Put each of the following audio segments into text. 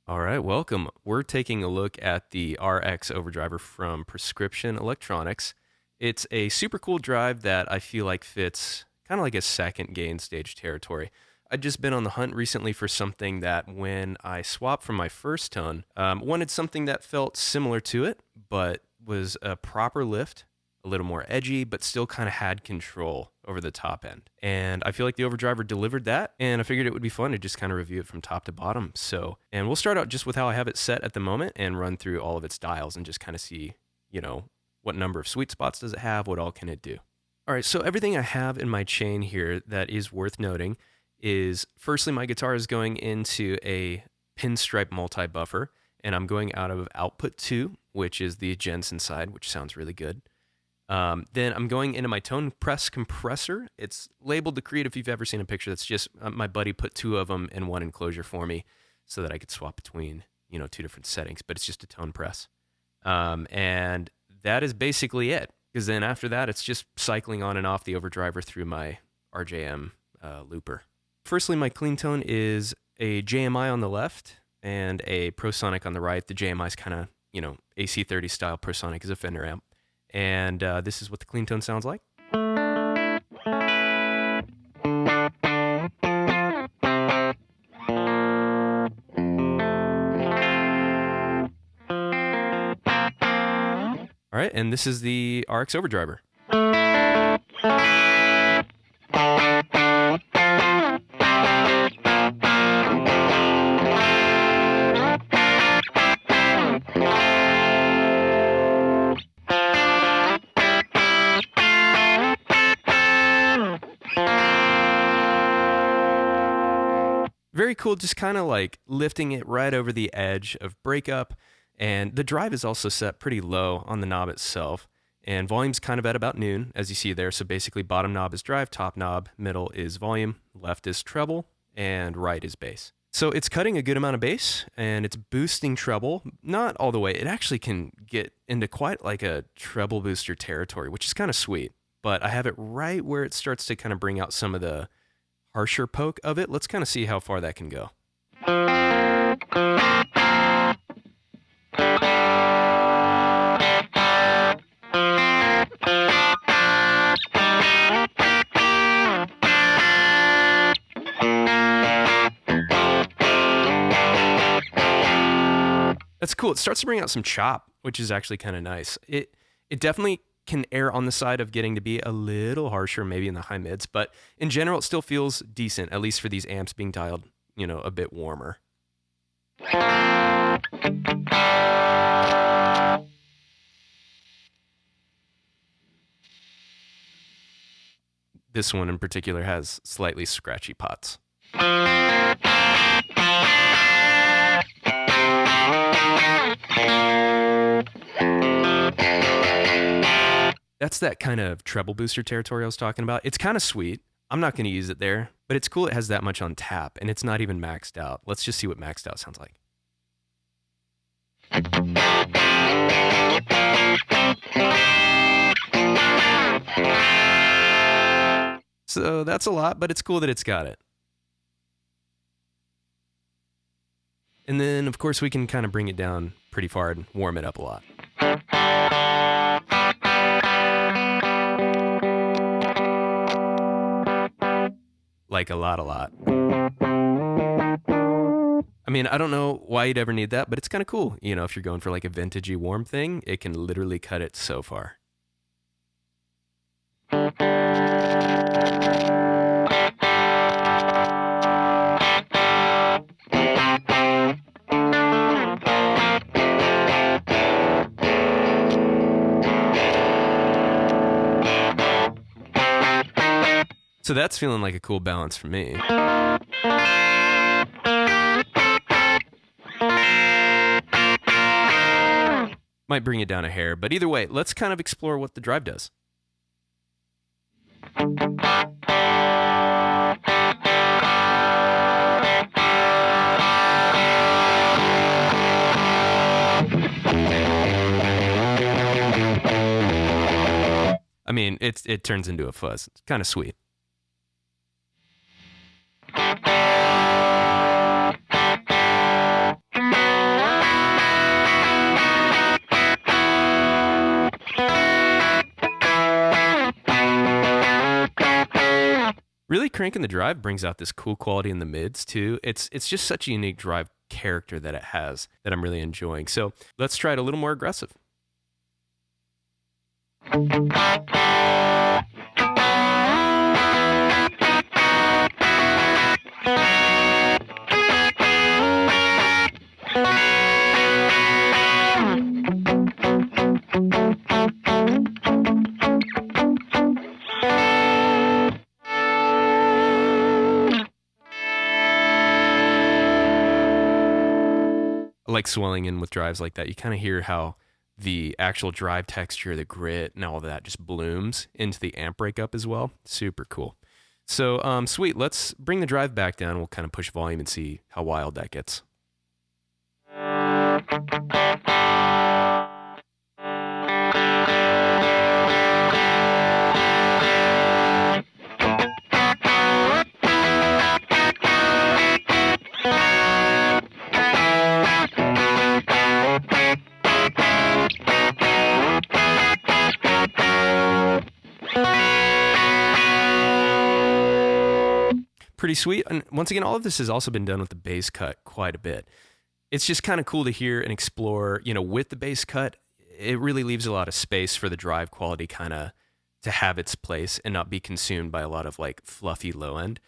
All right, welcome. We're taking a look at the RX Overdriver from Prescription Electronics. It's a super cool drive that I feel like fits kind of like a second gain stage territory. I'd just been on the hunt recently for something that when I swapped from my first tone, wanted something that felt similar to it, but was a proper lift, a little more edgy, but still kind of had control over the top end. And I feel like the Overdriver delivered that, and I figured it would be fun to just kind of review it from top to bottom. And we'll start out just with how I have it set at the moment and run through all of its dials and just kind of see, what number of sweet spots does it have, what all can it do. All right, so everything I have in my chain here that is worth noting is firstly, my guitar is going into a Pinstripe multi-buffer, and I'm going out of output 2, which is the Jensen side, which sounds really good. Then I'm going into my tone press compressor. It's labeled the Creed. If you've ever seen a picture, that's just my buddy put two of them in one enclosure for me so that I could swap between, two different settings, but it's just a tone press. And that is basically it, because then after that, it's just cycling on and off the Overdriver through my RJM looper. Firstly, my clean tone is a JMI on the left and a Prosonic on the right. The JMI is kind of, AC30 style. Prosonic is a Fender amp. And this is what the clean tone sounds like. All right, and this is the RX Overdriver. Very cool, just kind of like lifting it right over the edge of breakup. And the drive is also set pretty low on the knob itself. And volume's kind of at about noon, as you see there. So basically, bottom knob is drive, top knob, middle is volume, left is treble, and right is bass. So it's cutting a good amount of bass, and it's boosting treble. Not all the way. It actually can get into quite like a treble booster territory, which is kind of sweet. But I have it right where it starts to kind of bring out some of the harsher poke of it. Let's kind of see how far that can go. That's cool. It starts to bring out some chop, which is actually kind of nice. It definitely can err on the side of getting to be a little harsher, maybe in the high mids, but in general, it still feels decent, at least for these amps being dialed, a bit warmer. This one in particular has slightly scratchy pots. That's that kind of treble booster territory I was talking about. It's kind of sweet. I'm not going to use it there, but it's cool it has that much on tap, and it's not even maxed out. Let's just see what maxed out sounds like. So that's a lot, but it's cool that it's got it. And then, of course, we can kind of bring it down pretty far and warm it up a lot. Like a lot. I mean, I don't know why you'd ever need that, but it's kind of cool. If you're going for like a vintagey warm thing, it can literally cut it so far. So that's feeling like a cool balance for me. Might bring it down a hair, but either way, let's kind of explore what the drive does. I mean, it turns into a fuzz. It's kind of sweet. Really cranking the drive brings out this cool quality in the mids too. It's just such a unique drive character that it has that I'm really enjoying. So let's try it a little more aggressive. I like swelling in with drives like that. You kind of hear how the actual drive texture, the grit, and all of that just blooms into the amp breakup as well. Super cool. So sweet, let's bring the drive back down. We'll kind of push volume and see how wild that gets. Pretty sweet. And once again, all of this has also been done with the bass cut quite a bit. It's just kind of cool to hear and explore, with the bass cut. It really leaves a lot of space for the drive quality kind of to have its place and not be consumed by a lot of like fluffy low end.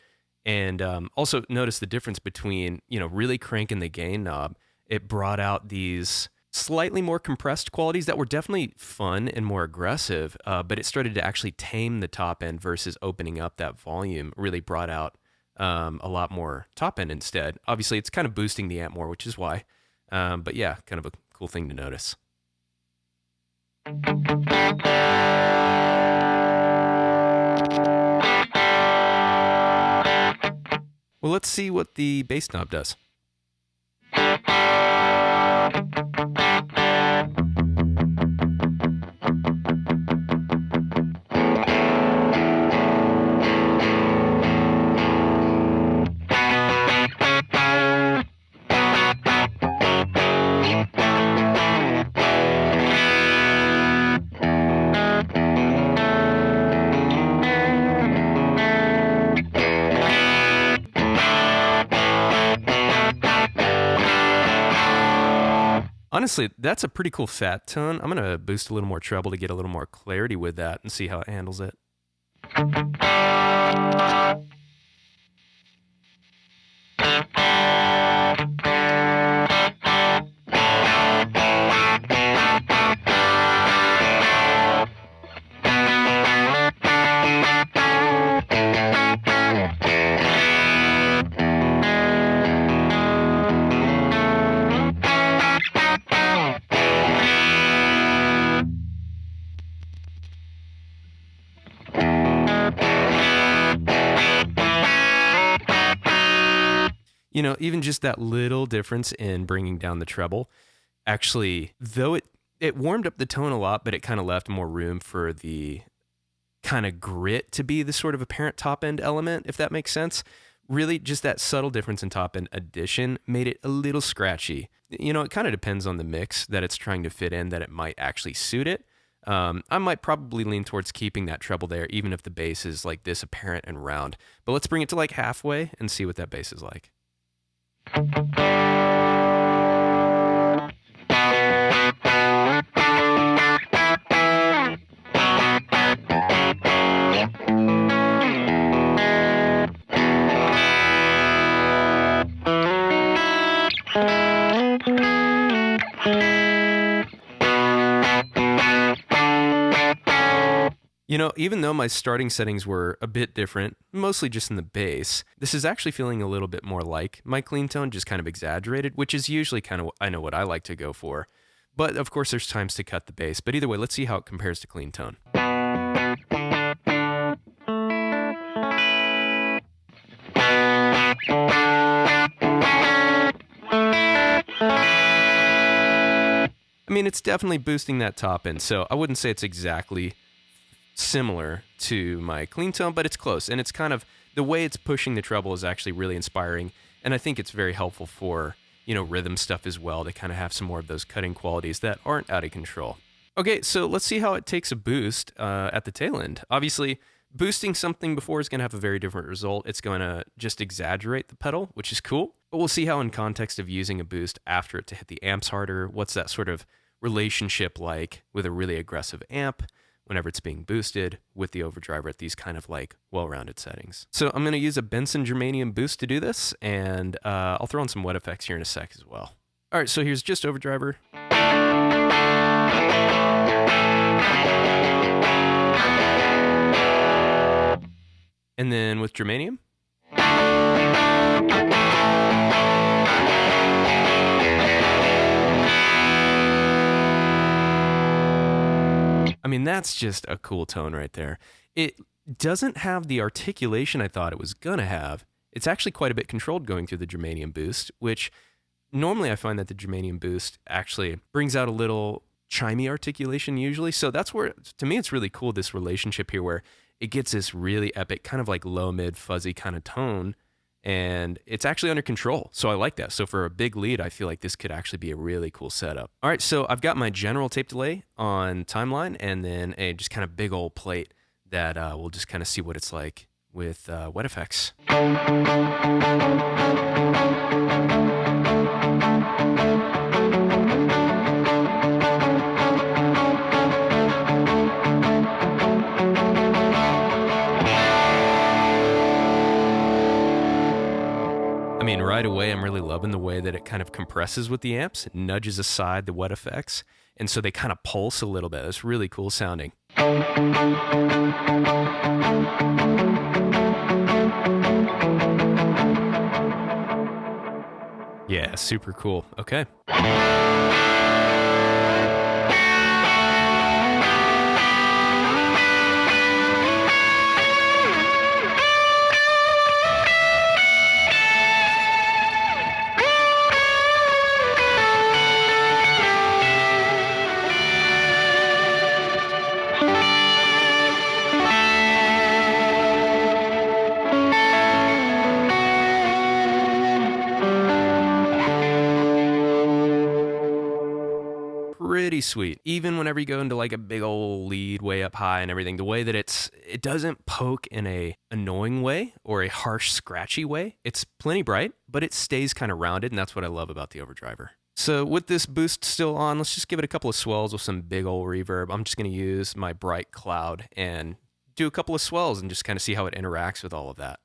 And also notice the difference between, really cranking the gain knob. It brought out these slightly more compressed qualities that were definitely fun and more aggressive, but it started to actually tame the top end versus opening up that volume. Really brought out a lot more top end instead. Obviously, it's kind of boosting the amp more, which is why. But yeah, kind of a cool thing to notice. Well, let's see what the bass knob does. Honestly, that's a pretty cool fat tone. I'm going to boost a little more treble to get a little more clarity with that and see how it handles it. Even just that little difference in bringing down the treble, actually, though it warmed up the tone a lot, but it kind of left more room for the kind of grit to be the sort of apparent top end element, if that makes sense. Really, just that subtle difference in top end addition made it a little scratchy. It kind of depends on the mix that it's trying to fit in, that it might actually suit it. I might probably lean towards keeping that treble there, even if the bass is like this apparent and round. But let's bring it to like halfway and see what that bass is like. Even though my starting settings were a bit different, mostly just in the bass, this is actually feeling a little bit more like my clean tone, just kind of exaggerated, which is usually kind of, I know what I like to go for. But of course, there's times to cut the bass. But either way, let's see how it compares to clean tone. It's definitely boosting that top end, so I wouldn't say it's exactly similar to my clean tone, but it's close. And it's kind of, the way it's pushing the treble is actually really inspiring. And I think it's very helpful for, rhythm stuff as well, to kind of have some more of those cutting qualities that aren't out of control. Okay, so let's see how it takes a boost at the tail end. Obviously, Boosting something before is going to have a very different result. It's going to just exaggerate the pedal, which is cool. But we'll see how in context of using a boost after it to hit the amps harder, what's that sort of relationship like with a really aggressive amp whenever it's being boosted with the overdriver at these kind of like well-rounded settings. So I'm going to use a Benson Germanium boost to do this, and I'll throw in some wet effects here in a sec as well. All right, so here's just overdriver. And then with Germanium. I mean, that's just a cool tone right there. It doesn't have the articulation I thought it was going to have. It's actually quite a bit controlled going through the Germanium boost, which normally I find that the Germanium boost actually brings out a little chimey articulation usually. So that's where, to me, it's really cool, this relationship here where it gets this really epic kind of like low, mid, fuzzy kind of tone. And it's actually under control. So I like that. So for a big lead, I feel like this could actually be a really cool setup. All right, so I've got my general tape delay on timeline and then a just kind of big old plate that we'll just kind of see what it's like with wet effects. I mean, right away, I'm really loving the way that it kind of compresses with the amps. It nudges aside the wet effects, and so they kind of pulse a little bit. It's really cool sounding. Yeah, super cool. Okay. Pretty sweet. Even whenever you go into like a big old lead way up high and everything, the way that it doesn't poke in a annoying way or a harsh, scratchy way. It's plenty bright, but it stays kind of rounded, and that's what I love about the Overdriver. So with this boost still on, let's just give it a couple of swells with some big old reverb. I'm just going to use my bright cloud and do a couple of swells and just kind of see how it interacts with all of that.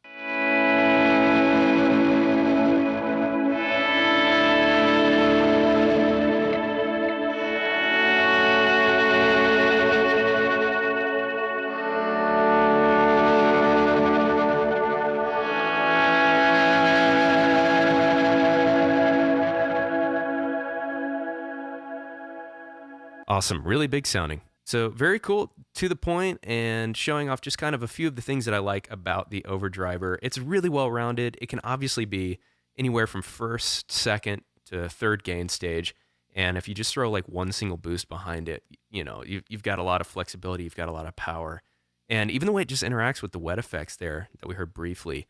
Awesome, really big sounding. So very cool, to the point, and showing off just kind of a few of the things that I like about the Overdriver. It's really well-rounded. It can obviously be anywhere from first, second to third gain stage. And if you just throw like one single boost behind it, you know, you've got a lot of flexibility, you've got a lot of power. And even the way it just interacts with the wet effects there that we heard briefly,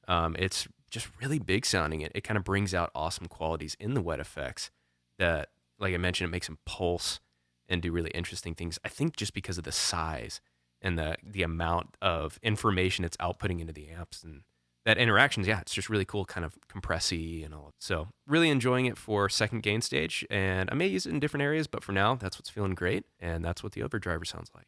it's just really big sounding. It kind of brings out awesome qualities in the wet effects that, like I mentioned, it makes them pulse and do really interesting things. I think just because of the size and the amount of information it's outputting into the amps and that interactions, yeah, it's just really cool, kind of compressy and all. So really enjoying it for second gain stage, and I may use it in different areas, but for now, that's what's feeling great, and that's what the Overdriver sounds like.